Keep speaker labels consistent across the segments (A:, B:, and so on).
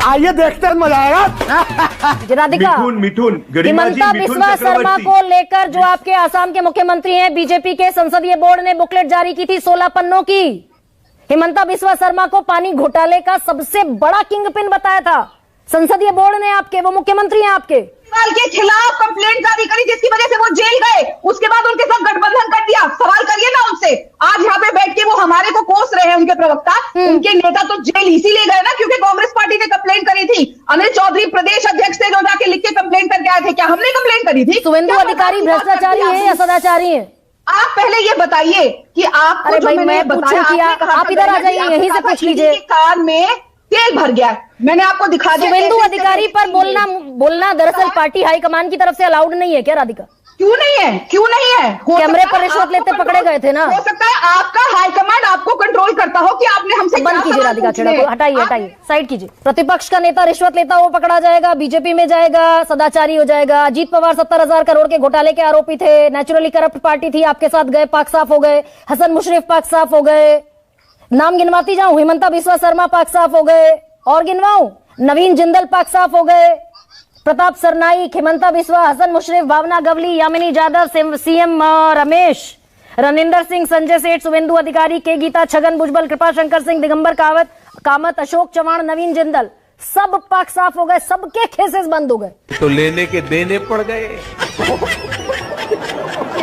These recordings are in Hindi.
A: आइए देखते हैं, मजा आएगा।
B: राधिका,
C: मिठुन
B: हिमंता बिस्वा शर्मा को लेकर जो आपके आसाम के मुख्यमंत्री हैं, बीजेपी के संसदीय बोर्ड ने बुकलेट जारी की थी 16 पन्नों की। हिमंता बिस्वा शर्मा को पानी घोटाले का सबसे बड़ा किंगपिन बताया था संसदीय बोर्ड ने आपके, वो मुख्यमंत्री हैं आपके।
D: के खिलाफ कंप्लेंट जारी करी जिसकी वजह से वो जेल गए, उसके बाद उनके साथ गठबंधन कर दिया। सवाल करिए ना उनसे। आज यहाँ पे बैठ के वो हमारे को कोस रहे हैं, उनके प्रवक्ता, उनके नेता तो जेल इसीलिए गए ना क्योंकि कांग्रेस पार्टी ने कंप्लेंट करी थी। अनिल चौधरी प्रदेश अध्यक्ष थे जो जाके लिख के कंप्लेंट करके आए थे। क्या हमने कंप्लेंट करी थी?
B: शुभेंदु अधिकारी भ्रष्टाचारी है या सदाचारी है?
D: आप पहले ये बताइए कि आपको जो मैंने बताया,
B: आप इधर आ जाइए, यहीं से पूछ लीजिए।
D: कार में तेल भर गया, मैंने आपको दिखा दिया।
B: शुभेंदु अधिकारी पर बोलना दरअसल पार्टी हाईकमान की तरफ से अलाउड नहीं है क्या राधिका?
D: क्यों नहीं है? क्यों नहीं है?
B: कैमरे पर रिश्वत लेते पकड़े गए थे ना।
D: हो सकता है आपका हाईकमांड आपको कंट्रोल करता हो कि आपने हमसे
B: बंद कीजिए राधिका छेड़ा को, हटाइए साइड कीजिए। प्रतिपक्ष का नेता रिश्वत लेता वो पकड़ा जाएगा, बीजेपी में जाएगा, सदाचारी हो जाएगा। अजीत पवार 70,000 करोड़ के घोटाले के आरोपी थे, नेचुरली करप्ट पार्टी थी, आपके साथ गए, पाक साफ हो गए। हसन मुशर्रफ पाक साफ हो गए। नाम गिनवाती जाऊं, हिमंता बिस्वा शर्मा पाक साफ हो गए, और गिनवाऊं, नवीन जिंदल पाक साफ हो गए, प्रताप सरनाईक, हिमंता बिस्वा, हसन मुशर्रफ, भावना गवली, यामिनी यादव, सीएम रमेश, रनिंदर सिंह, संजय सेठ, शुभेंदु अधिकारी, के गीता, छगन भुजबल, कृपा शंकर सिंह, दिगंबर कामत, अशोक चव्हाण, नवीन जिंदल, सब पाक साफ हो गए, सबके केसेस बंद हो गए।
C: तो लेने के देने पड़ गए।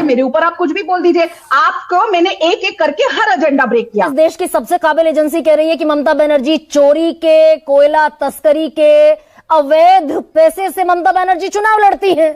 D: मेरे ऊपर आप कुछ भी बोल दीजिए, आपको मैंने एक एक करके हर एजेंडा ब्रेक किया।
B: इस देश की सबसे काबिल एजेंसी कह रही है कि ममता बनर्जी चोरी के, कोयला तस्करी के अवैध पैसे से ममता बनर्जी चुनाव लड़ती है।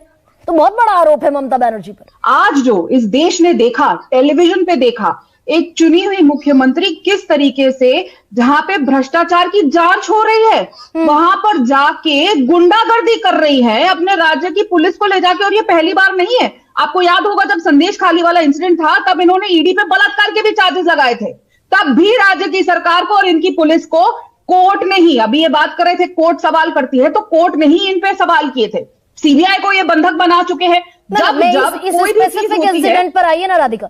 B: तो बहुत बड़ा आरोप है ममता बनर्जी पर।
D: आज जो इस देश ने देखा, टेलीविजन पे देखा, एक चुनी हुई मुख्यमंत्री किस तरीके से जहां पे भ्रष्टाचार की जांच हो रही है वहां पर जाके गुंडागर्दी कर रही है अपने राज्य की पुलिस को ले जाके। और ये पहली बार नहीं है, आपको याद होगा जब संदेश खाली वाला इंसिडेंट था तब इन्होंने ईडी पे बलात्कार के भी चार्जेस लगाए थे। तब भी राज्य की सरकार को और इनकी पुलिस को कोर्ट ने ही, अभी ये बात कर रहे थे कोर्ट सवाल करती है, तो कोर्ट ने ही इन पे सवाल किए थे। सीबीआई को ये बंधक बना चुके हैं। जब
B: इस स्पेसिफिक इंसिडेंट पर आइए ना राधिका।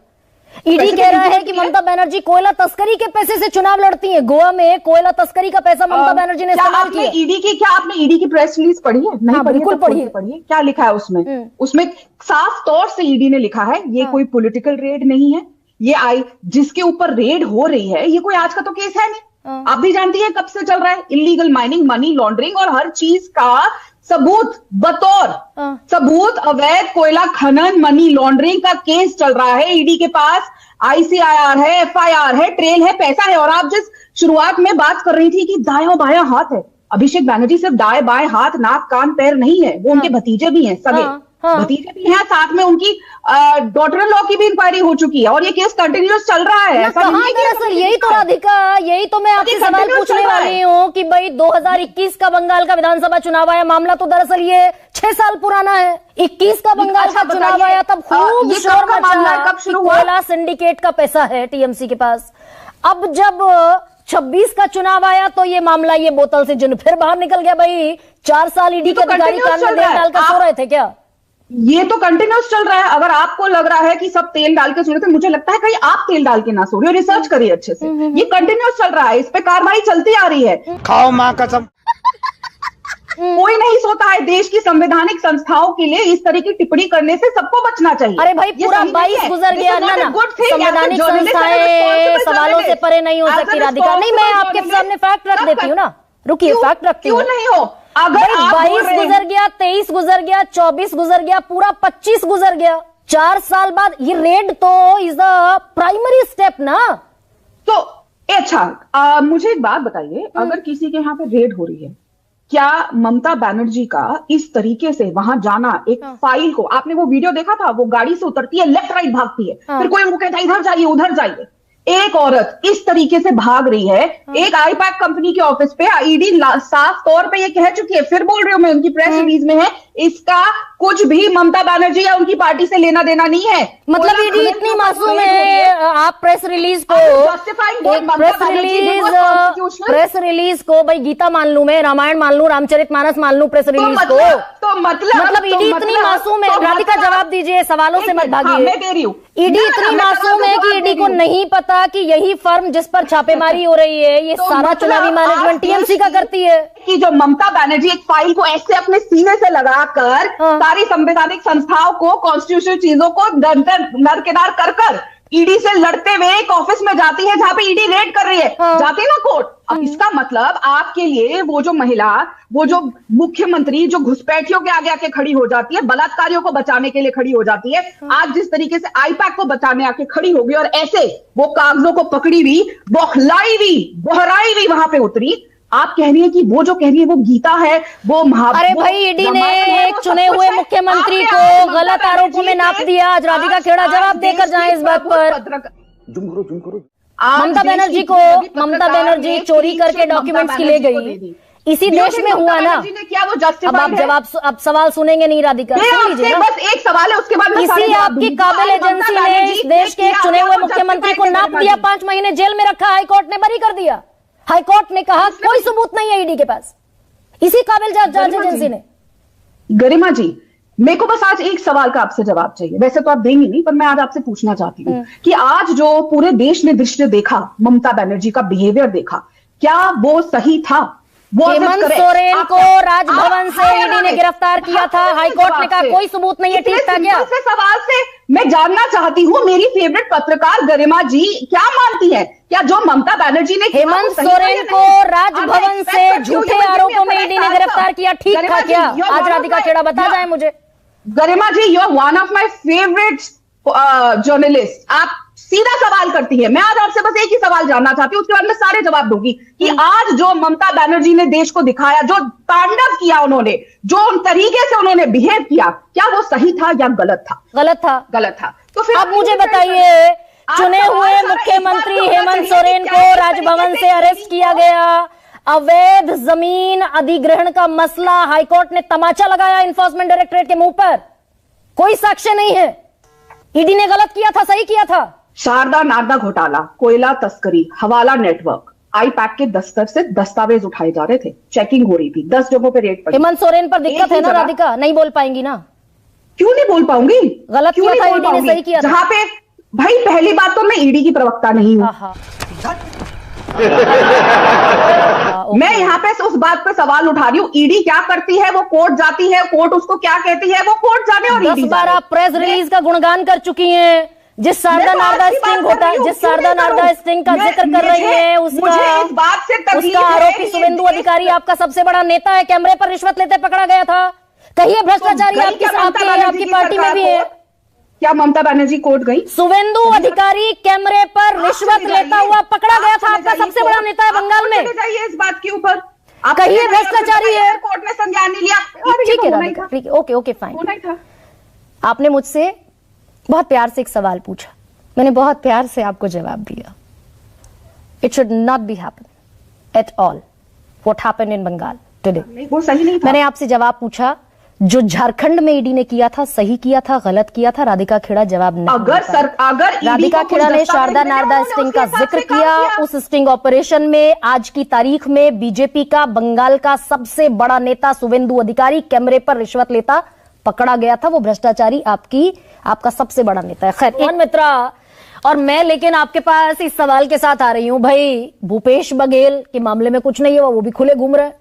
B: ईडी कह रहा है कि ममता बनर्जी कोयला तस्करी के पैसे से चुनाव लड़ती हैं। गोवा में कोयला तस्करी का पैसा ममता बनर्जी ने इस्तेमाल किया।
D: क्या आपने ईडी की प्रेस रिलीज पढ़ी है? नहीं
B: हाँ, बिल्कुल पढ़िए।
D: क्या लिखा है उसमें? उसमें साफ तौर से ईडी ने लिखा है ये कोई पॉलिटिकल रेड नहीं है, ये जिसके ऊपर रेड हो रही है ये कोई आज का तो केस है नहीं। आप भी जानती है कब से चल रहा है इलीगल माइनिंग, मनी लॉन्ड्रिंग और हर चीज का सबूत बतौर सबूत अवैध कोयला खनन, मनी लॉन्ड्रिंग का केस चल रहा है ईडी के पास। आईसीआईआर है, एफआईआर है, ट्रेल है, पैसा है। और आप जिस शुरुआत में बात कर रही थी कि दायां बायां हाथ है, अभिषेक बैनर्जी सिर्फ दाएं बाएं हाथ, नाक कान पैर नहीं है, वो उनके भतीजे भी हैं, सगे भतीजे भी हैं, साथ में उनकी डॉटर इन लॉ की भी इंक्वायरी हो चुकी है और ये केस कंटिन्यूअस चल रहा है।
B: दरअसल यही तो राधिका, यही तो मैं आपसे सवाल पूछने वाली हूँ कि भाई 2021 का बंगाल का विधानसभा चुनाव आया, मामला तो दरअसल ये 6 साल पुराना है। 21 का बंगाल का चुनाव आया तब खूब शोर मचा, कोयला सिंडिकेट का पैसा है टीएमसी के पास। अब जब 26 का चुनाव आया तो ये मामला, ये बोतल से जिन फिर बाहर निकल गया। भाई 4 साल ईडी के अधिकारी कान में तेल डालकर सो रहे थे क्या?
D: ये तो कंटिन्यूस चल रहा है। अगर आपको लग रहा है कि सब तेल डाल के सो रहे थे, मुझे लगता है कहीं आप तेल डाल के ना सो रहे हो। रिसर्च करिए अच्छे से, ये कंटिन्यूस चल रहा है, इस पे कार्रवाई चलती आ रही है।
A: खाओ मां कसम।
D: कोई नहीं सोता है। देश की संवैधानिक संस्थाओं के लिए इस तरह की टिप्पणी करने से सबको बचना चाहिए।
B: अरे भाई पूरा 22 गुजर गया ना, संवैधानिक संस्थाएं सवालों से परे नहीं हो सकती राधिका। नहीं, मैं आपके सामने फैक्ट रख देती हूँ ना, रुकिए फैक्ट रखती हूँ।
D: क्यों नहीं हो? अगर
B: 22 गुजर गया, 23 गुजर गया, 24 गुजर गया, पूरा 25 गुजर गया, 4 साल बाद ये रेड तो इज द प्राइमरी स्टेप ना।
D: तो अच्छा, मुझे एक बात बताइए, अगर किसी के यहाँ पे रेड हो रही है, क्या ममता बनर्जी का इस तरीके से वहां जाना, एक फाइल को, आपने वो वीडियो देखा था, वो गाड़ी से उतरती है, लेफ्ट राइट भागती है, फिर कोई उनको कहता है इधर जाइए उधर जाइए। एक औरत इस तरीके से भाग रही है एक आईपैक कंपनी के ऑफिस पे। ईडी साफ तौर पे ये कह चुकी है, फिर बोल रही हूं मैं, उनकी प्रेस रिलीज में है, इसका कुछ भी ममता बनर्जी या उनकी पार्टी से लेना देना नहीं है।
B: मतलब ईडी इतनी मासूम है? आप प्रेस रिलीज को, प्रेस रिलीज को भाई गीता मान लूं, मैं रामायण मान लूं, रामचरितमानस मान लूं, प्रेस रिलीज को,
D: तो मतलब
B: ईडी इतनी मासूम है? राधिका जवाब दीजिए, सवालों से मत भागिए।
D: मैं दे रही हूँ।
B: ईडी इतनी मासूम है कि ईडी को नहीं पता कि यही फर्म जिस पर छापेमारी हो रही है ये सारा चुनावी मैनेजमेंट टीएमसी का करती है।
D: कि जो ममता बनर्जी एक फाइल को ऐसे अपने सीने से लगाकर सारी संवैधानिक संस्थाओं को, कॉन्स्टिट्यूशनल चीजों को नरकिनार कर ईडी से लड़ते हुए एक ऑफिस में जाती है जहां पे ईडी रेड कर रही है, जाती है ना कोर्ट। अब इसका मतलब आपके लिए वो जो महिला, वो जो मुख्यमंत्री जो घुसपैठियों के आगे आके खड़ी हो जाती है, बलात्कारियों को बचाने के लिए खड़ी हो जाती है, आज जिस तरीके से आईपैक को बचाने आके खड़ी होगी और ऐसे वो कागजों को पकड़ी हुई, बौखलाई हुई, बहराई हुई वहां पे उतरी, आप कह रही है कि वो जो कह रही है वो गीता है, वो
B: अरे भाई ईडी ने एक चुने हुए मुख्यमंत्री को गलत आरोपों में नाप दिया। आज राधिका खेड़ा जवाब देकर जाए इस बात पर। ममता बनर्जी चोरी करके डॉक्यूमेंट्स की ले गई, इसी देश में हुआ ना। अब आप जवाब, अब सवाल सुनेंगे नहीं राधिका, सुन लीजिए ना।
D: बस एक सवाल है, उसके बाद
B: इसी आपकी काबिल एजेंसी ने इस देश के एक चुने हुए मुख्यमंत्री को नाप दिया, 5 महीने जेल में रखा, हाईकोर्ट ने बरी कर दिया। हाईकोर्ट ने कहा कोई सबूत नहीं है ईडी के पास, इसी काबिल जांच एजेंसी ने।
D: गरिमा जी, मेरे को बस आज एक सवाल का आपसे जवाब चाहिए, वैसे तो आप देंगी नहीं, पर मैं आज आपसे पूछना चाहती हूँ कि आज जो पूरे देश ने दृश्य देखा, ममता बनर्जी का बिहेवियर देखा, क्या वो सही था?
B: हेमंत सोरेन को राजभवन से ईडी ने गिरफ्तार किया था, हाईकोर्ट ने कहा कोई सबूत नहीं है, ठीक था क्या?
D: सवाल से मैं जानना चाहती हूँ, मेरी फेवरेट पत्रकार गरिमा जी क्या मानती है, क्या जो ममता बनर्जी ने
B: हेमंत सोरेन को राजभवन से झूठे आरोपों में ईडी ने गिरफ्तार किया, ठीक था क्या? आज राधिका खेड़ा बता जाए मुझे।
D: Garima ji, you are one of my favourite journalist, आप सीधा सवाल करती है। मैं आज आपसे बस एक ही सवाल जानना चाहती हूँ, उसके बाद मैं सारे जवाब दूंगी कि आज जो ममता बनर्जी ने देश को दिखाया, जो तांडव किया उन्होंने, जो तरीके से उन्होंने बिहेव किया, क्या वो सही था या गलत था?
B: गलत था।
D: गलत था। तो फिर
B: अब मुझे बताइए, चुने हुए मुख्यमंत्री हेमंत सोरेन को राजभवन से अरेस्ट किया गया, अवैध जमीन अधिग्रहण का मसला, हाईकोर्ट ने तमाचा लगाया इन्फोर्समेंट डायरेक्टरेट के मुंह पर, कोई साक्ष्य नहीं है। ईडी ने गलत किया था, सही किया था?
D: शारदा नारदा घोटाला, कोयला तस्करी, हवाला नेटवर्क, आईपैक के दस्तर से दस्तावेज उठाए जा रहे थे, चेकिंग हो रही थी, 10 जगहों पे रेड पड़ी।
B: हेमंत सोरेन पर दिक्कत है ना राधिका, नहीं बोल पाएंगी ना?
D: क्यों नहीं बोल पाऊंगी?
B: गलत किया था ईडी ने, सही किया था?
D: जहां पे भाई पहली बात तो मैं ईडी की प्रवक्ता नहीं हूं। मैं यहाँ पे उस बात पे सवाल उठा रही हूँ, ईडी क्या करती है, वो कोर्ट जाती है, कोर्ट उसको क्या कहती है, वो कोर्ट जाने और
B: 10 बार आप प्रेस रिलीज का गुणगान कर चुकी हैं, जिस शारदा नारदा स्टिंग घोटाला, जिस शारदा नारदा स्टिंग का जिक्र कर रही है, उसका आरोपी शुभेंदु अधिकारी आपका सबसे बड़ा नेता है, कैमरे पर रिश्वत लेते पकड़ा गया था। कहिए भ्रष्टाचारी आपकी पार्टी में भी है
D: क्या? ममता बनर्जी कोर्ट गई?
B: शुभेंदु अधिकारी कैमरे पर रिश्वत लेता हुआ पकड़ा गया था, आपका सबसे बड़ा नेता है बंगाल में।
D: इस बात के ऊपर
B: कहिए भ्रष्टाचारी है,
D: कोर्ट ने संज्ञान नहीं लिया।
B: ठीक है राधिका, ठीक है, ओके ओके फाइन। आपने मुझसे बहुत प्यार से एक सवाल पूछा, मैंने बहुत प्यार से आपको जवाब दिया। It should not be happen at all what happened in Bengal today.
D: वो सही नहीं था।
B: मैंने आपसे जवाब पूछा, जो झारखंड में ईडी ने किया था, सही किया था, गलत किया था? राधिका खेड़ा जवाब नहीं।
D: अगर
B: राधिका खेड़ा ने शारदा नारदा स्टिंग का जिक्र किया, उस स्टिंग ऑपरेशन में आज की तारीख में बीजेपी का बंगाल का सबसे बड़ा नेता शुभेंदु अधिकारी कैमरे पर रिश्वत लेता पकड़ा गया था। वो भ्रष्टाचारी आपका सबसे बड़ा नेता है। खैर मित्रा, और मैं लेकिन आपके पास इस सवाल के साथ आ रही हूं, भाई भूपेश बघेल के मामले में कुछ नहीं है, वो भी खुले घूम रहे हैं।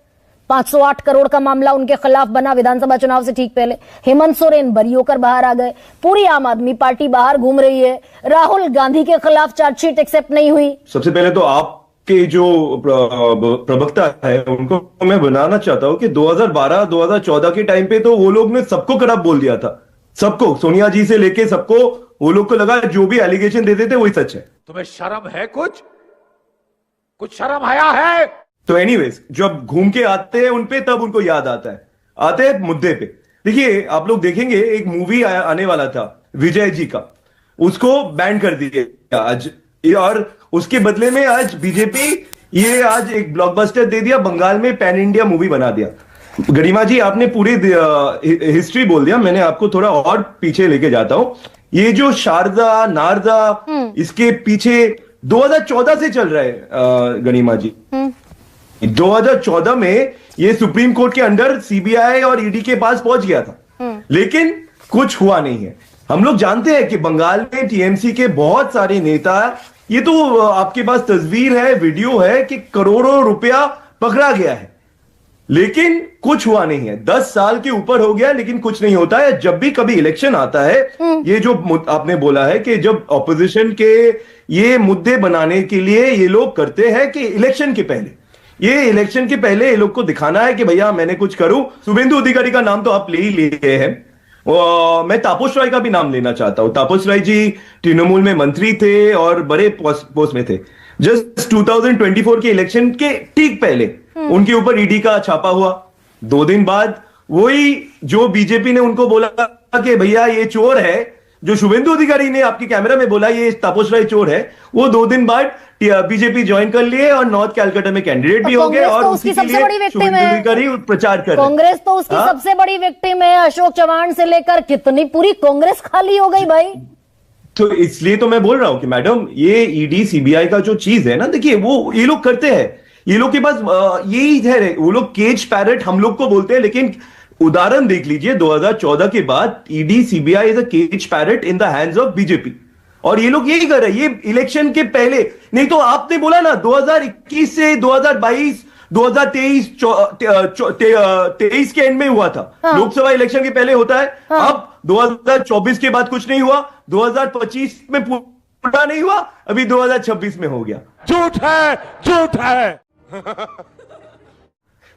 B: 508 करोड़ का मामला उनके खिलाफ बना विधानसभा चुनाव से ठीक पहले। हेमंत सोरेन बरी होकर बाहर आ गए, पूरी आम आदमी पार्टी बाहर घूम रही है। राहुल गांधी के खिलाफ चार्जशीट एक्सेप्ट नहीं हुई।
E: सबसे पहले तो आपके जो प्रवक्ता है उनको मैं बनाना चाहता हूं कि 2012-2014 के टाइम पे तो वो लोग ने सबको खराब बोल दिया था, सबको, सोनिया जी से लेके सबको। वो लोग को लगा जो भी एलिगेशन देते थे वही सच है।
C: तुम्हें शर्म है? कुछ शर्म आया है?
E: तो एनीवेज, जब घूम के आते हैं उनपे तब उनको याद आता है, आते हैं मुद्दे पे। देखिए, आप लोग देखेंगे एक मूवी आने वाला था विजय जी का, उसको बैन कर दिया आज, और उसके बदले में आज बीजेपी ये आज एक ब्लॉकबस्टर दे दिया, बंगाल में पैन इंडिया मूवी बना दिया। गरिमा जी, आपने पूरी हिस्ट्री बोल दिया, मैंने आपको थोड़ा और पीछे लेके जाता हूं। ये जो शारदा नारदा, इसके पीछे 2014 से चल रहा है गरिमा जी। 2014 में ये सुप्रीम कोर्ट के अंडर सीबीआई और ईडी के पास पहुंच गया था, लेकिन कुछ हुआ नहीं है। हम लोग जानते हैं कि बंगाल में टीएमसी के बहुत सारे नेता, ये तो आपके पास तस्वीर है, वीडियो है कि करोड़ों रुपया पकड़ा गया है। लेकिन कुछ हुआ नहीं है। 10 साल के ऊपर हो गया लेकिन कुछ नहीं होता है। जब भी कभी इलेक्शन आता है, ये जो आपने बोला है कि जब ऑपोजिशन के ये मुद्दे बनाने के लिए ये लोग करते हैं कि इलेक्शन के पहले ये लोग को दिखाना है कि भैया मैंने कुछ करूं। शुभेंदु अधिकारी का नाम तो आप ले ही लिए हैं, मैं तापस राय का भी नाम लेना चाहता हूं। तापस राय जी तृणमूल में मंत्री थे और बड़े पोस्ट में थे। जस्ट 2024 के इलेक्शन के ठीक पहले उनके ऊपर ईडी का छापा हुआ। 2 दिन बाद वही जो बीजेपी ने उनको बोला कि भैया ये चोर है, जो शुभेंदु अधिकारी ने आपके कैमरा में बोला ये तापस राय चोर है, वो 2 दिन बाद बीजेपी ज्वाइन कर लिए और नॉर्थ कैलकाटा में कैंडिडेट भी हो गए और
B: उसकी सबसे बड़ी विक्टिम है
E: अधिकारी प्रचार कर रहे।
B: कांग्रेस तो उसकी सबसे बड़ी विक्टिम है। अशोक चव्हाण से लेकर कितनी पूरी कांग्रेस खाली हो गई भाई।
E: तो इसलिए तो मैं बोल रहा हूं कि मैडम ये ईडी सीबीआई का जो चीज है ना, देखिए वो ये लोग करते हैं, ये लोग के पास यही है, वो लोग केज पैरेट हम लोग को बोलते हैं, लेकिन उदाहरण देख लीजिए 2014 के बाद ED CBI is a cage parrot in the hands of BJP और ये लोग यही कर रहे हैं। ये इलेक्शन के पहले नहीं तो आपने बोला ना 2021 से 2022 2023 के एंड में हुआ था। लोकसभा इलेक्शन के पहले होता है। अब 2024 के बाद कुछ नहीं हुआ, 2025 में पूरा नहीं हुआ, अभी 2026 में हो गया।
C: झूठ है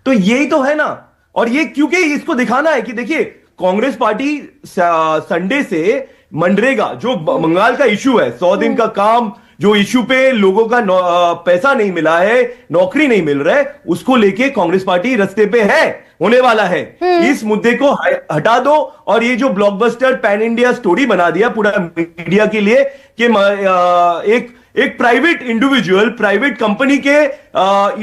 E: तो यही तो है ना। और ये क्योंकि इसको दिखाना है कि देखिए कांग्रेस पार्टी संडे से मनरेगा जो बंगाल का इश्यू है, 100 दिन का काम, जो इश्यू पे लोगों का पैसा नहीं मिला है, नौकरी नहीं मिल रहा है, उसको लेके कांग्रेस पार्टी रास्ते पे है, होने वाला है। इस मुद्दे को हटा दो और ये जो ब्लॉकबस्टर पैन इंडिया स्टोरी बना दिया पूरा मीडिया के लिए कि एक प्राइवेट इंडिविजुअल, प्राइवेट कंपनी के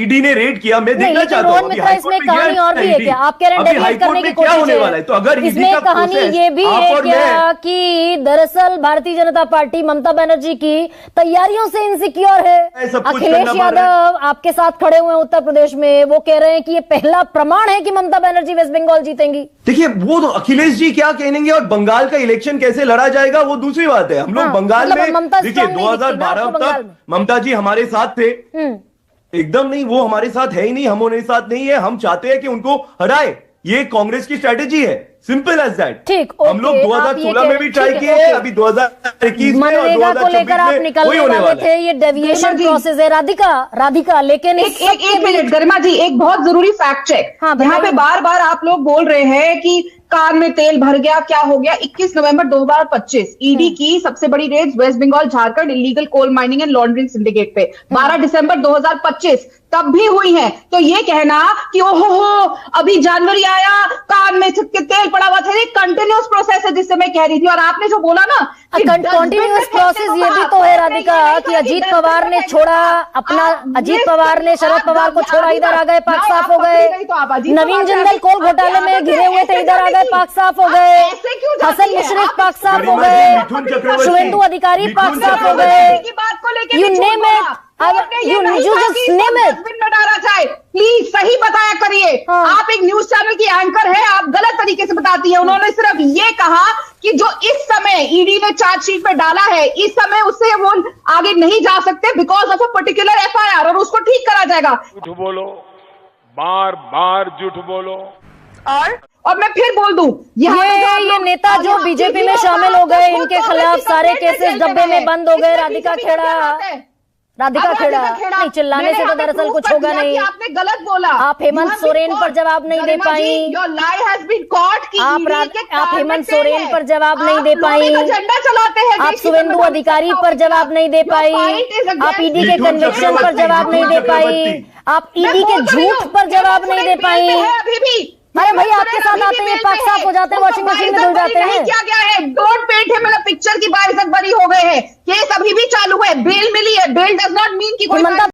E: ईडी ने रेड किया। मैं देखना चाहता हूं
B: इसमें कहानी और भी है क्या? आप कह रहे हैं डेविएट करने की कोशिश
E: होने वाला है, तो अगर
B: इसमें कहानी ये भी है क्या कि दरअसल भारतीय जनता पार्टी ममता बनर्जी की तैयारियों से इनसिक्योर है? अखिलेश यादव आपके साथ खड़े हुए हैं उत्तर प्रदेश में, वो कह रहे हैं कि ये पहला प्रमाण है कि ममता बनर्जी वेस्ट बंगाल जीतेंगी।
E: देखिए वो तो अखिलेश जी क्या कहेंगे और बंगाल का इलेक्शन कैसे लड़ा जाएगा वो दूसरी बात है। हम लोग बंगाल में देखिए 2012 तक ममता जी हमारे साथ थे, एकदम नहीं, वो हमारे साथ है ही नहीं, हम उनके साथ नहीं है। हम चाहते हैं कि उनको हराए, ये कांग्रेस की स्ट्रेटेजी है, सिंपल एज दैट।
B: ठीक,
E: हम लोग 2016 में भी ट्राई किए, अभी 2021 में और
B: मनरेगा को लेकर आप
E: 2026 में
B: निकलने वाले थे, ये डेविएशन प्रोसेस है। राधिका लेकिन
D: एक मिनट गरिमा जी, एक बहुत जरूरी फैक्ट चेक। यहाँ पे बार बार आप लोग बोल रहे हैं कि कार में तेल भर गया, क्या हो गया। 21 नवंबर 2025 ईडी की सबसे बड़ी raid West Bengal Jharkhand illegal coal mining and laundering syndicate पे 12 दिसंबर 2025 तब भी हुई है। तो ये कहना कि ओहो अभी जनवरी आया, कार में तेल पड़ा हुआ था, ये कंटिन्यूस प्रोसेस है जिससे मैं कह रही थी। और आपने जो बोला ना
B: कंटिन्यूस प्रोसेस, ये भी तो है राधिका कि अजीत पवार ने छोड़ा अपना, अजीत पवार ने शरद पवार को छोड़ा, इधर आ गए, पाक साफ हो गए। नवीन जिंदल कोल घोटाले में घिरे हुए थे, इधर आ गए, पाक साफ हो गए। हसन मुशर्रफ पाक साफ हो गए, शुभेंदु अधिकारी पाक साफ हो गए। You name it, you just name it.
D: Please सही बताया करिए। आप एक न्यूज चैनल की एंकर है, आप गलत तरीके से बताती है। उन्होंने सिर्फ ये कहा कि जो इस समय ईडी ने चार्जशीट में डाला है, इस समय उससे वो आगे नहीं जा सकते because of a particular FIR, और उसको ठीक करा जाएगा।
C: झूठ बोलो, बार बार झूठ बोलो।
D: और मैं फिर बोल दूं,
B: ये नेता जो बीजेपी में शामिल हो गए, इनके खिलाफ सारे केसेस डब्बे में बंद हो गए। राधिका खेड़ा नहीं, चिल्लाने से तो दरअसल कुछ होगा नहीं।
D: आपने गलत बोला।
B: आप हेमंत सोरेन पर जवाब नहीं दे पाई। आप हेमंत सोरेन पर जवाब नहीं दे पाई।
D: झंडा चलाते हैं।
B: आप शुभेंदु अधिकारी पर जवाब नहीं दे पाई। आप ईडी के कन्विक्शन पर जवाब नहीं दे पाई। आप ईडी के झूठ पर जवाब नहीं दे पाई।
D: अभी भी
B: अरे भाई आपके साथ आते हैं, पाक साफ हो जाते हैं, वॉशिंग मशीन में धुल जाते हैं।
D: क्या क्या है, डोंट पेंट है, मतलब पिक्चर की बारिश बरी हो गए हैं, केस अभी भी चालू है, बेल मिली है। बेल डज नॉट मीन कि कोई